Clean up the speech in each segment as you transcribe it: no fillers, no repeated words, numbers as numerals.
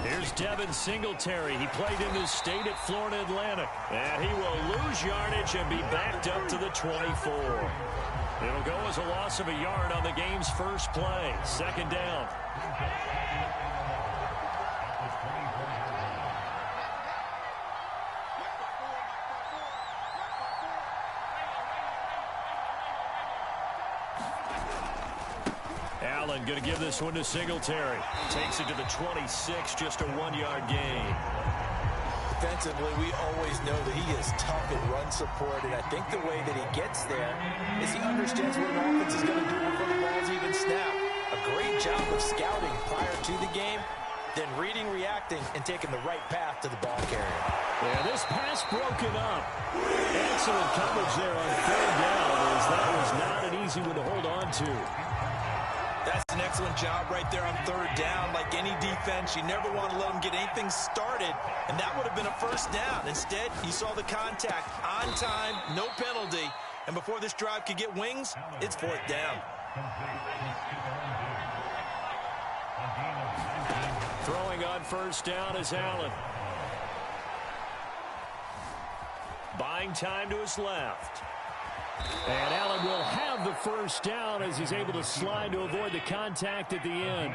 Here's Devin Singletary. He played in this state at Florida Atlantic. And he will lose yardage and be backed up to the 24. It'll go as a loss of a yard on the game's first play. Second down. Allen going to give this one to Singletary. Takes it to the 26, just a 1-yard gain. Defensively, we always know that he is tough at run support, and I think the way that he gets there is he understands what an offense is going to do before the ball's even snapped. A great job of scouting prior to the game, then reading, reacting, and taking the right path to the ball carrier. Yeah, this pass broken up. Excellent coverage there on third down, as that was not an easy one to hold on to. That's an excellent job right there on third down. Like any defense, you never want to let them get anything started, and that would have been a first down. Instead, he saw the contact on time, no penalty, and before this drive could get wings, it's fourth down. Throwing on first down is Allen. Buying time to his left. And Allen will have the first down as he's able to slide to avoid the contact at the end.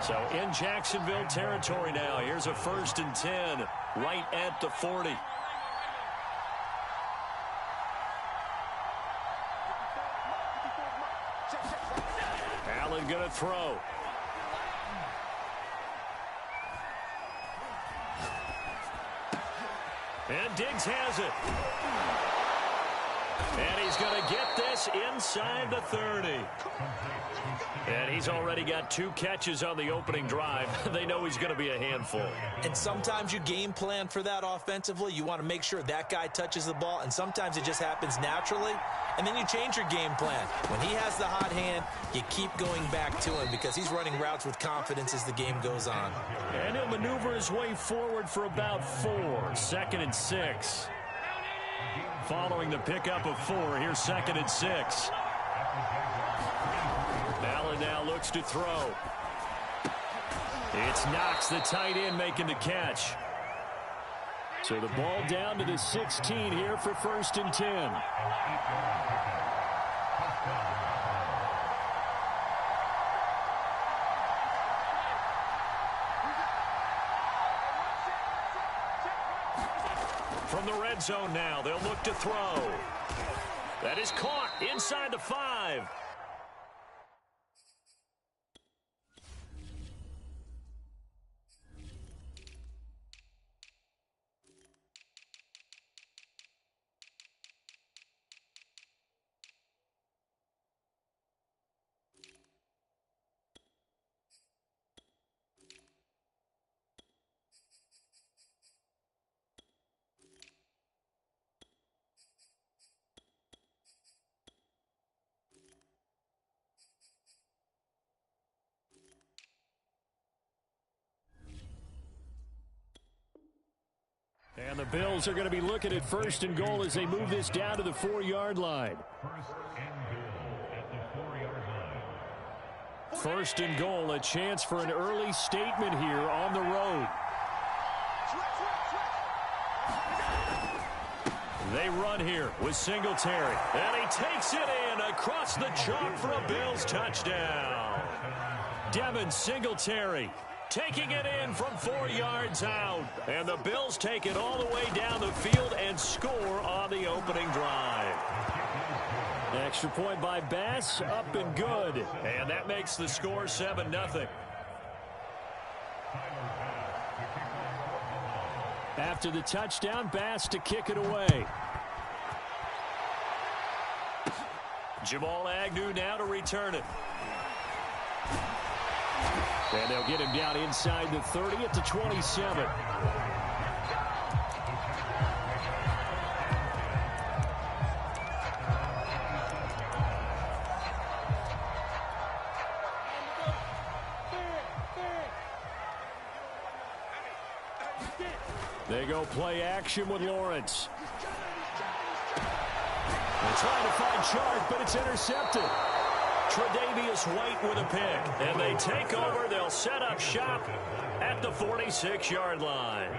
So in Jacksonville territory now. Here's a 1st and 10 right at the 40. Allen going to throw. And Diggs has it. And he's going to get this inside the 30. And he's already got 2 catches on the opening drive. They know he's going to be a handful. And sometimes you game plan for that offensively. You want to make sure that guy touches the ball, and sometimes it just happens naturally. And then you change your game plan. When he has the hot hand, you keep going back to him because he's running routes with confidence as the game goes on. And he'll maneuver his way forward for about 4. 2nd and 6. Following the pickup of 4, here's 2nd and 6. Allen now looks to throw. It's Knox, the tight end, making the catch. So the ball down to the 16 here for 1st and 10. From the red zone now, they'll look to throw. That is caught inside the 5. And the Bills are going to be looking at 1st and goal as they move this down to the 4-yard line. 1st and goal, a chance for an early statement here on the road. They run here with Singletary. And he takes it in across the chalk for a Bills touchdown. Devin Singletary taking it in from 4 yards out. And the Bills take it all the way down the field and score on the opening drive. Extra point by Bass, up and good. And that makes the score 7-0. After the touchdown, Bass to kick it away. Jamal Agnew now to return it. And they'll get him down inside the 30 at the 27. They go play action with Lawrence. They're trying to find Chark, but it's intercepted. Tre'Davious White with a pick. And they take over. They'll set up shop at the 46-yard line.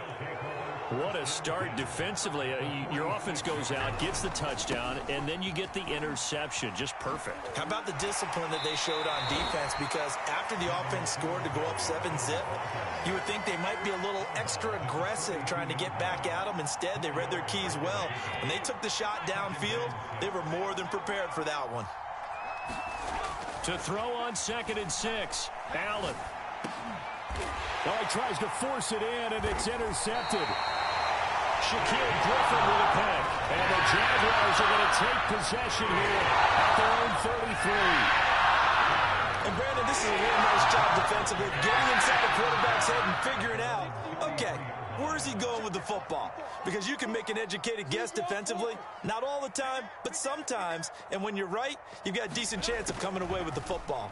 What a start defensively. Your offense goes out, gets the touchdown, and then you get the interception. Just perfect. How about the discipline that they showed on defense? Because after the offense scored to go up 7-zip, you would think they might be a little extra aggressive trying to get back at them. Instead, they read their keys well. When they took the shot downfield, they were more than prepared for that one. To throw on 2nd and 6, Allen. Oh, he tries to force it in, and it's intercepted. Shaquille Griffin with a pick. And the Jaguars are going to take possession here at their own 33. And, Brandon, this is a real nice job defensively, getting inside the quarterback's head and figuring out, okay, where's he going with the football? Because you can make an educated guess defensively. Not all the time, but sometimes. And when you're right, you've got a decent chance of coming away with the football.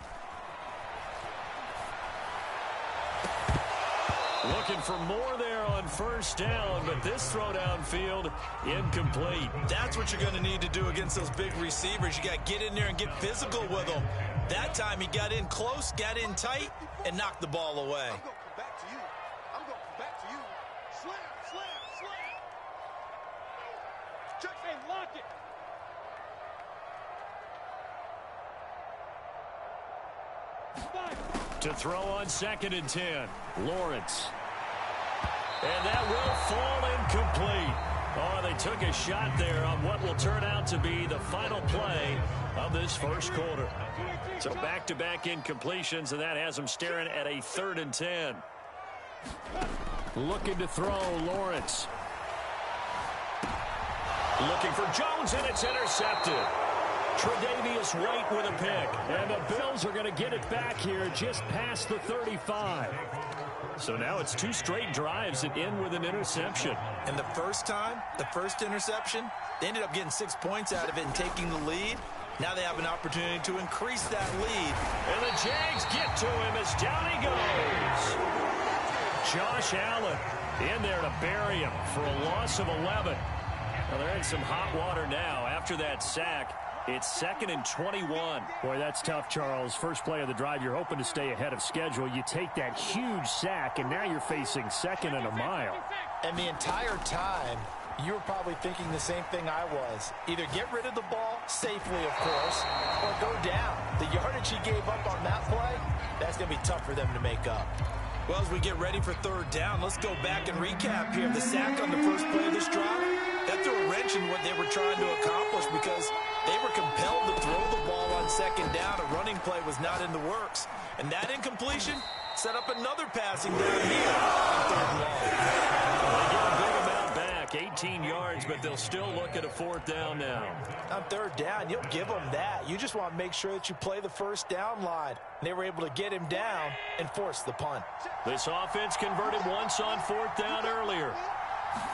Looking for more there on 1st down, but this throw downfield incomplete. That's what you're going to need to do against those big receivers. You got to get in there and get physical with them. That time he got in close, got in tight, and knocked the ball away. I'm going back to you. I'm going back to you. Slam, slam, slam. Check and lock it. To throw on 2nd and 10, Lawrence. And that will fall incomplete. Oh, they took a shot there on what will turn out to be the final play of this first quarter. So back-to-back incompletions, and that has them staring at a 3rd and 10. Looking to throw, Lawrence. Looking for Jones, and it's intercepted. Tre'Davious White with a pick. And the Bills are going to get it back here just past the 35. So now it's 2 straight drives that end with an interception. And the first time, the first interception, they ended up getting 6 points out of it and taking the lead. Now they have an opportunity to increase that lead. And the Jags get to him as down he goes. Josh Allen in there to bury him for a loss of 11. Well, they're in some hot water now after that sack. It's 2nd and 21. Boy, that's tough, Charles. First play of the drive, you're hoping to stay ahead of schedule. You take that huge sack, and now you're facing 2nd and a mile. And the entire time, you were probably thinking the same thing I was. Either get rid of the ball, safely, of course, or go down. The yardage he gave up on that play, that's going to be tough for them to make up. Well, as we get ready for 3rd down, let's go back and recap here. The sack on the first play of this drive, that threw a wrench in what they were trying to accomplish because they were compelled to throw the ball on 2nd down. A running play was not in the works. And that incompletion set up another passing down here on 3rd and long. They get a big amount back, 18 yards, but they'll still look at a 4th down now. On 3rd down, you'll give them that. You just want to make sure that you play the first down line. They were able to get him down and force the punt. This offense converted once on 4th down earlier.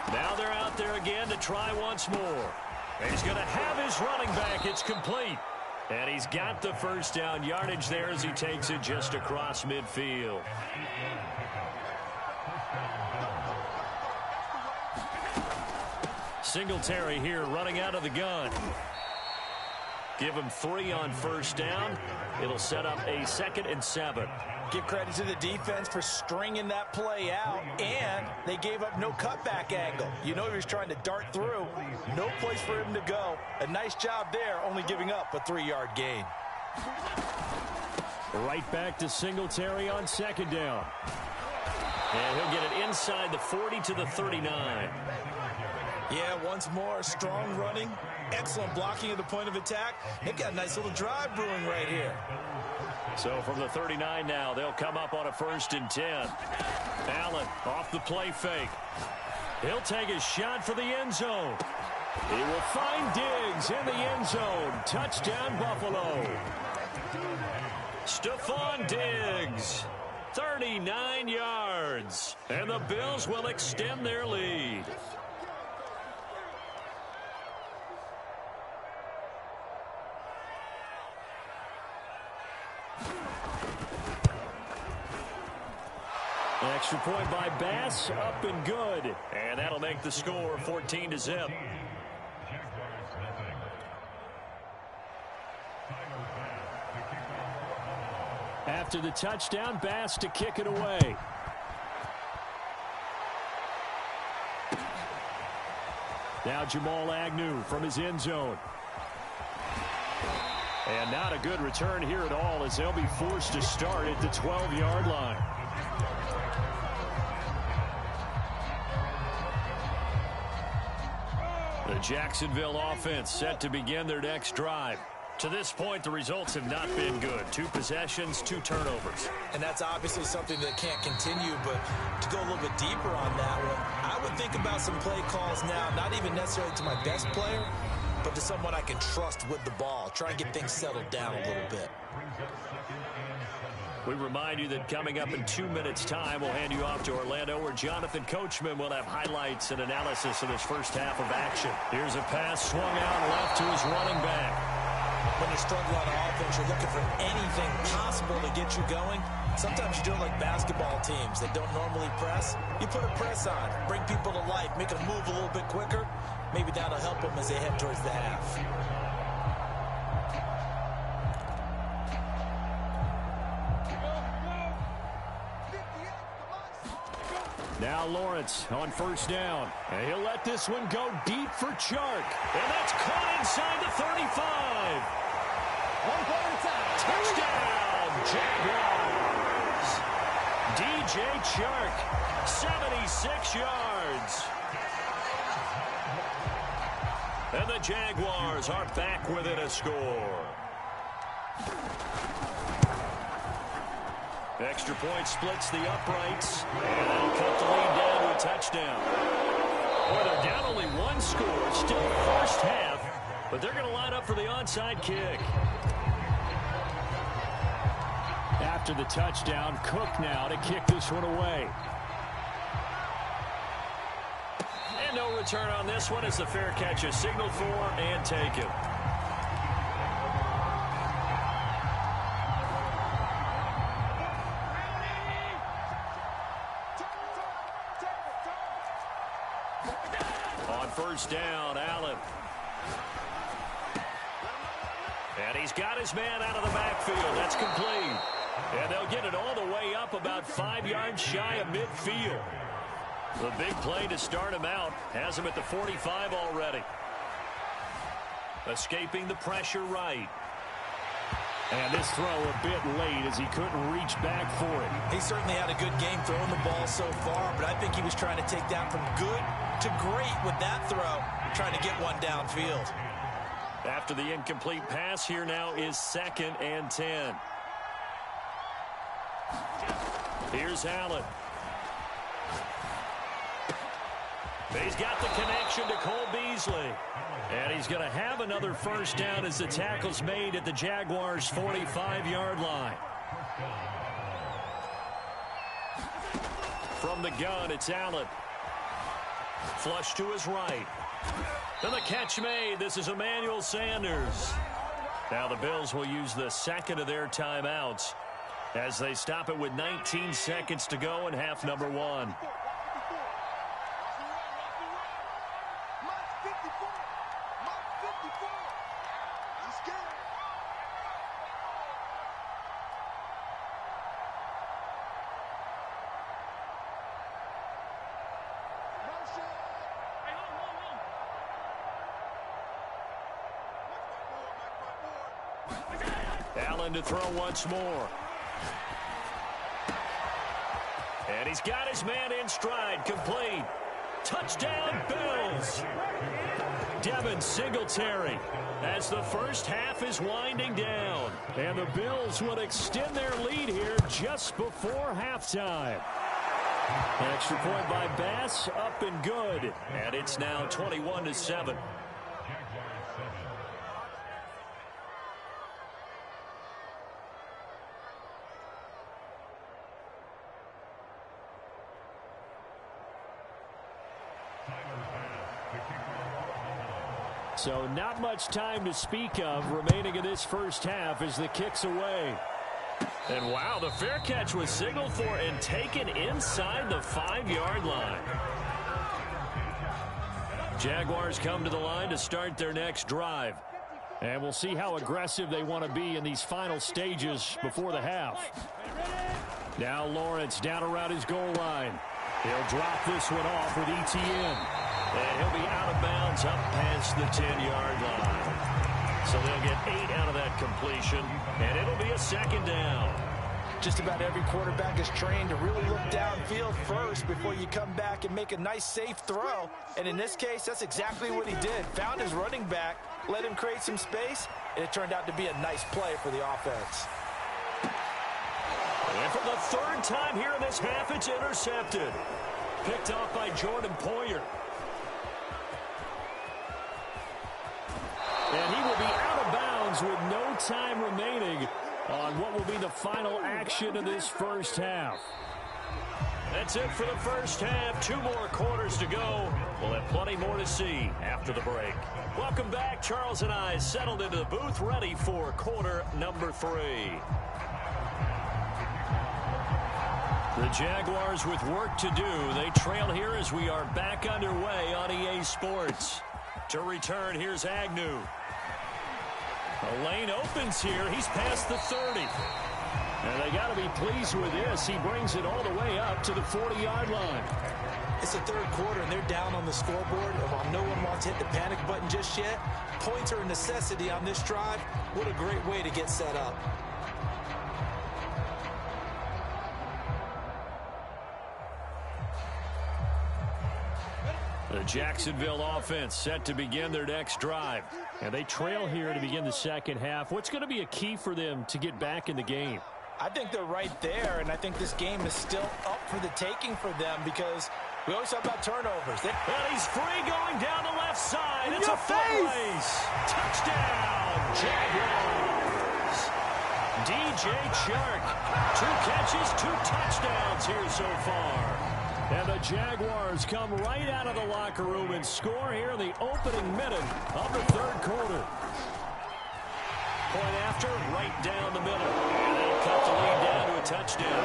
Now they're out there again to try once more. And he's going to have his running back. It's complete. And he's got the first down yardage there as he takes it just across midfield. Singletary here running out of the gun. Give him 3 on 1st down. It'll set up a 2nd and 7. Give credit to the defense for stringing that play out, and they gave up no cutback angle. You know he was trying to dart through. No place for him to go. A nice job there, only giving up a 3-yard gain. Right back to Singletary on 2nd down. And he'll get it inside the 40 to the 39. Yeah, once more, strong running, excellent blocking at the point of attack. They've got a nice little drive brewing right here. So from the 39 now, they'll come up on a 1st and 10. Allen off the play fake. He'll take a shot for the end zone. He will find Diggs in the end zone. Touchdown, Buffalo. Stephon Diggs, 39 yards. And the Bills will extend their lead. Extra point by Bass, up and good. And that'll make the score 14-0. After the touchdown, Bass to kick it away. Now Jamal Agnew from his end zone. And not a good return here at all, as they'll be forced to start at the 12-yard line. The Jacksonville offense set to begin their next drive. To this point, the results have not been good. 2 possessions, 2 turnovers. And that's obviously something that can't continue, but to go a little bit deeper on that one, I would think about some play calls now, not even necessarily to my best player, but to someone I can trust with the ball. Try and get things settled down a little bit. We remind you that coming up in 2 minutes' time, we'll hand you off to Orlando, where Jonathan Coachman will have highlights and analysis of this first half of action. Here's a pass swung out left to his running back. When you're struggling on offense, you're looking for anything possible to get you going. Sometimes you do it like basketball teams that don't normally press. You put a press on, bring people to life, make them move a little bit quicker. Maybe that'll help them as they head towards the half. Now Lawrence on first down. And he'll let this one go deep for Chark. And that's caught inside the 35. Touchdown, Jaguars. DJ Chark, 76 yards. And the Jaguars are back within a score. Extra point splits the uprights, and that'll cut the lead down to a touchdown. Well, they're down only 1 score, still first half, but they're going to line up for the onside kick. After the touchdown, Cook now to kick this one away. And no return on this one as the fair catch is signaled for and taken. First down, Allen. And he's got his man out of the backfield. That's complete. And they'll get it all the way up about 5 yards shy of midfield. The big play to start him out has him at the 45 already. Escaping the pressure right. And this throw a bit late as he couldn't reach back for it. He certainly had a good game throwing the ball so far, but I think he was trying to take that from good to great with that throw, trying to get one downfield. After the incomplete pass, here now is 2nd and 10. Here's Allen. He's got the connection to Cole Beasley. And he's going to have another first down as the tackle's made at the Jaguars' 45-yard line. From the gun, it's Allen. Flush to his right. And the catch made. This is Emmanuel Sanders. Now the Bills will use the second of their timeouts as they stop it with 19 seconds to go in half number 1. Allen to throw once more. And he's got his man in stride, complete. Touchdown, Bills. Devin Singletary as the first half is winding down. And the Bills will extend their lead here just before halftime. An extra point by Bass, up and good. And it's now 21-7. So not much time to speak of remaining in this first half as the kick's away. And wow, the fair catch was signaled for and taken inside the 5-yard line. Jaguars come to the line to start their next drive. And we'll see how aggressive they want to be in these final stages before the half. Now Lawrence down around his goal line. He'll drop this one off with ETN. And he'll be out of bounds up past the 10-yard line. So they'll get 8 out of that completion, and it'll be a second down. Just about every quarterback is trained to really look downfield first before you come back and make a nice, safe throw. And in this case, that's exactly what he did. Found his running back, let him create some space, and it turned out to be a nice play for the offense. And for the third time here in this half, it's intercepted. Picked off by Jordan Poyer. And he will be out of bounds with no time remaining on what will be the final action of this first half. That's it for the first half. 2 more quarters to go. We'll have plenty more to see after the break. Welcome back. Charles and I settled into the booth, ready for quarter number 3. The Jaguars with work to do. They trail here as we are back underway on EA Sports. To return, here's Agnew. The lane opens here. He's past the 30. And they got to be pleased with this. He brings it all the way up to the 40-yard line. It's the third quarter, and they're down on the scoreboard. And while no one wants to hit the panic button just yet, points are a necessity on this drive. What a great way to get set up. The Jacksonville offense set to begin their next drive. And they trail here to begin the second half. What's going to be a key for them to get back in the game? I think they're right there, and I think this game is still up for the taking for them because we always talk about turnovers. And he's free going down the left side. It's a foot race. Touchdown, Jaguars. DJ Chark. 2 catches, 2 touchdowns here so far. And the Jaguars come right out of the locker room and score here in the opening minute of the third quarter. Point after, right down the middle. And they'll cut the lead down to a touchdown.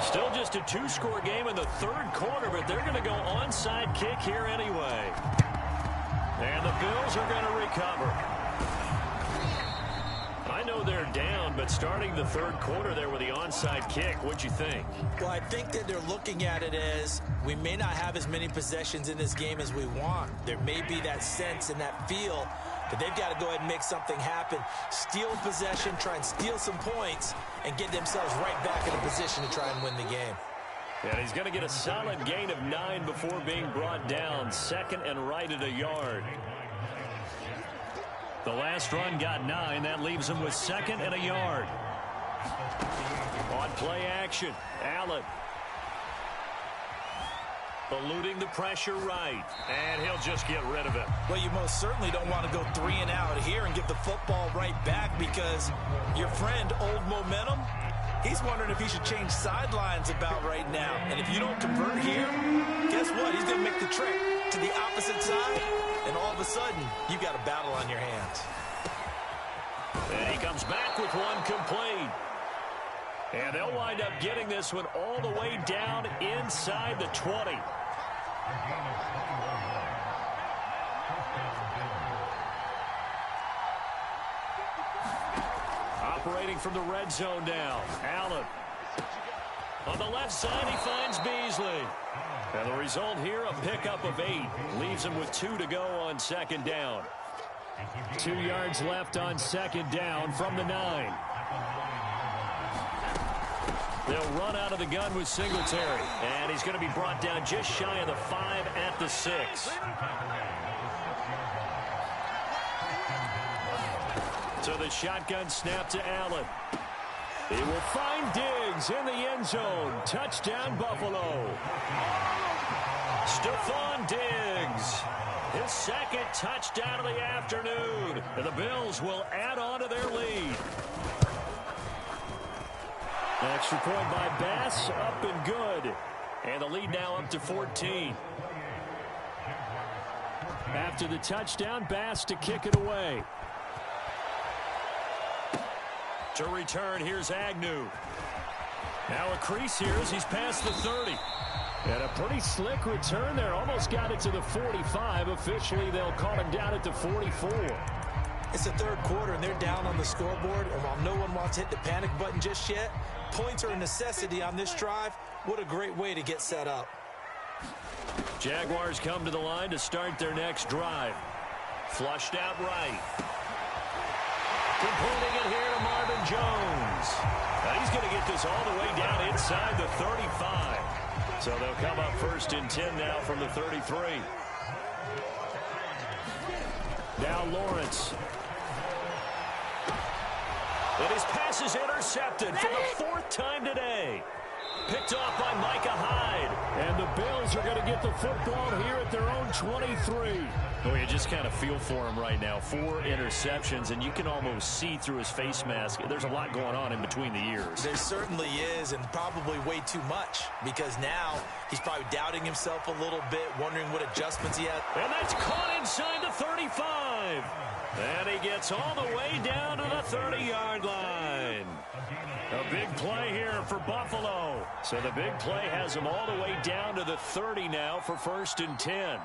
Still just a 2-score game in the third quarter, but they're going to go onside kick here anyway. And the Bills are going to recover. I know they're down, but starting the third quarter there with the onside kick, what'd you think? Well, I think that they're looking at it as we may not have as many possessions in this game as we want. There may be that sense and that feel that they've got to go ahead and make something happen. Steal possession, try and steal some points, and get themselves right back in a position to try and win the game. And he's going to get a solid gain of 9 before being brought down. Second and right at a yard. The last run got 9. That leaves him with second and a yard. On play action, Allen. Eluding the pressure right. And he'll just get rid of it. Well, you most certainly don't want to go 3 and out here and give the football right back because your friend, Old Momentum, he's wondering if he should change sidelines about right now. And if you don't convert here, guess what? He's going to make the trek to the opposite side. And all of a sudden, you've got a battle on your hands. And he comes back with one complete. And they'll wind up getting this one all the way down inside the 20. Operating from the red zone now. Allen. On the left side, he finds Beasley. And the result here, a pickup of 8. Leaves him with 2 to go on second down. 2 yards left on second down from the 9. They'll run out of the gun with Singletary. And he's going to be brought down just shy of the 5 at the 6. So the shotgun snap to Allen. He will find Diggs in the end zone. Touchdown, Buffalo. Stephon Diggs. His second touchdown of the afternoon. And the Bills will add on to their lead. Extra point by Bass, up and good. And the lead now up to 14. After the touchdown, Bass to kick it away. To return, here's Agnew. Now a crease here as he's past the 30. And a pretty slick return there. Almost got it to the 45. Officially, they'll call him down at the 44. It's the third quarter, and they're down on the scoreboard. And while no one wants to hit the panic button just yet, points are a necessity on this drive. What a great way to get set up. Jaguars come to the line to start their next drive. Flushed out right. Completing it here to Marvin Jones. Now he's going to get this all the way down inside the 35. So they'll come up 1st and 10 now from the 33. Now Lawrence. And his pass is intercepted for the 4th time today. Picked off by Micah Hyde. And the Bills are going to get the football here at their own 23. Oh, you just kind of feel for him right now. 4 interceptions, and you can almost see through his face mask. There's a lot going on in between the ears. There certainly is, and probably way too much, because now he's probably doubting himself a little bit, wondering what adjustments he has. And that's caught inside the 35. And he gets all the way down to the 30-yard line. A big play here for Buffalo. So the big play has him all the way down to the 30 now for 1st and 10.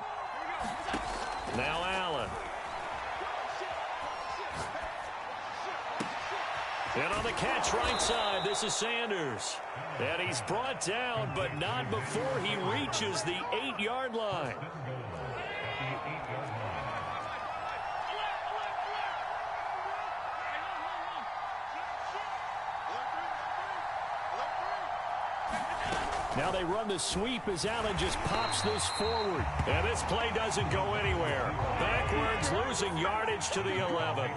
Now Allen. And on the catch right side, this is Sanders. And he's brought down, but not before he reaches the 8-yard line. Now they run the sweep as Allen just pops this forward. And this play doesn't go anywhere. Backwards, losing yardage to the 11.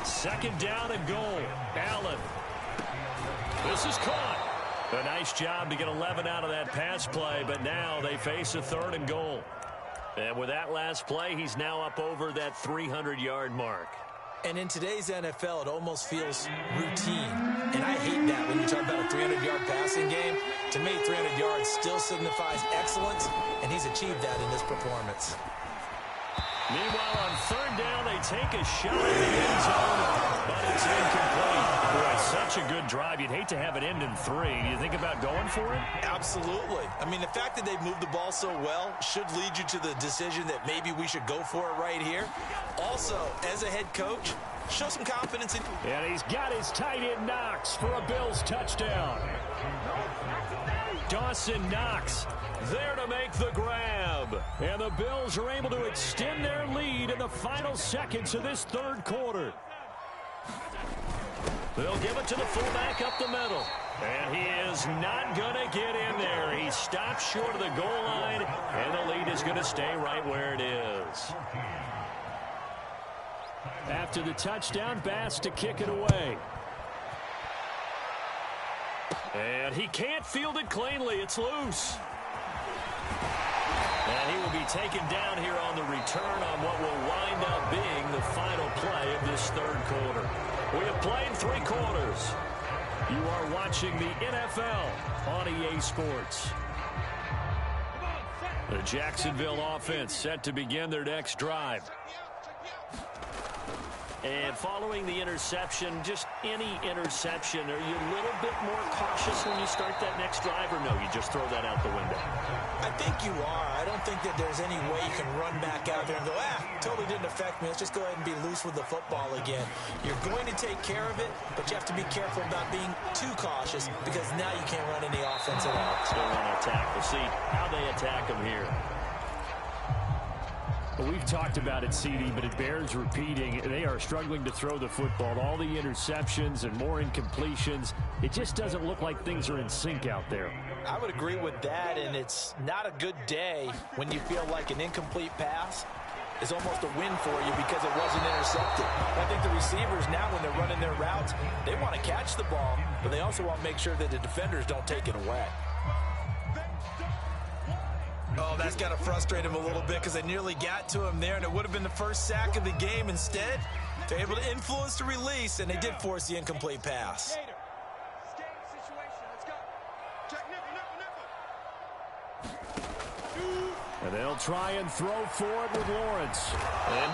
2nd down and goal. Allen. This is caught. A nice job to get 11 out of that pass play, but now they face a 3rd and goal. And with that last play, he's now up over that 300-yard mark. And in today's NFL, it almost feels routine. And I hate that when you talk about a 300-yard passing game. To me, 300 yards still signifies excellence, and he's achieved that in this performance. Meanwhile, on 3rd down, they take a shot at the end zone, but it's incomplete. Boy, such a good drive. You'd hate to have it end in 3. Do you think about going for it? Absolutely. I mean, the fact that they've moved the ball so well should lead you to the decision that maybe we should go for it right here. Also, as a head coach, show some confidence in... And he's got his tight end Knox for a Bills touchdown. Dawson Knox there to make the grab. And the Bills are able to extend their lead in the final seconds of this 3rd quarter. They'll give it to the fullback up the middle. And he is not going to get in there. He stops short of the goal line, and the lead is going to stay right where it is. After the touchdown, Bass to kick it away. And he can't field it cleanly. It's loose. And he will be taken down here on the return on what will wind up being the final play of this 3rd quarter. We have played 3 quarters. You are watching the NFL on EA Sports. The Jacksonville offense set to begin their next drive. And following the interception, just any interception, are you a little bit more cautious when you start that next drive, or no, you just throw that out the window? I think you are. I don't think that there's any way you can run back out there and go, totally didn't affect me. Let's just go ahead and be loose with the football again. You're going to take care of it, but you have to be careful about being too cautious because now you can't run any offense at all. Still want to attack. We'll see how they attack them here. We've talked about it, CD, but it bears repeating. They are struggling to throw the football. All the interceptions and more incompletions. It just doesn't look like things are in sync out there. I would agree with that, and it's not a good day when you feel like an incomplete pass is almost a win for you because it wasn't intercepted. I think the receivers now, when they're running their routes, they want to catch the ball, but they also want to make sure that the defenders don't take it away. Oh, that's got to frustrate him a little bit because they nearly got to him there, and it would have been the first sack of the game. Instead, they're able to influence the release, and they did force the incomplete pass. And they'll try and throw for it with Lawrence. And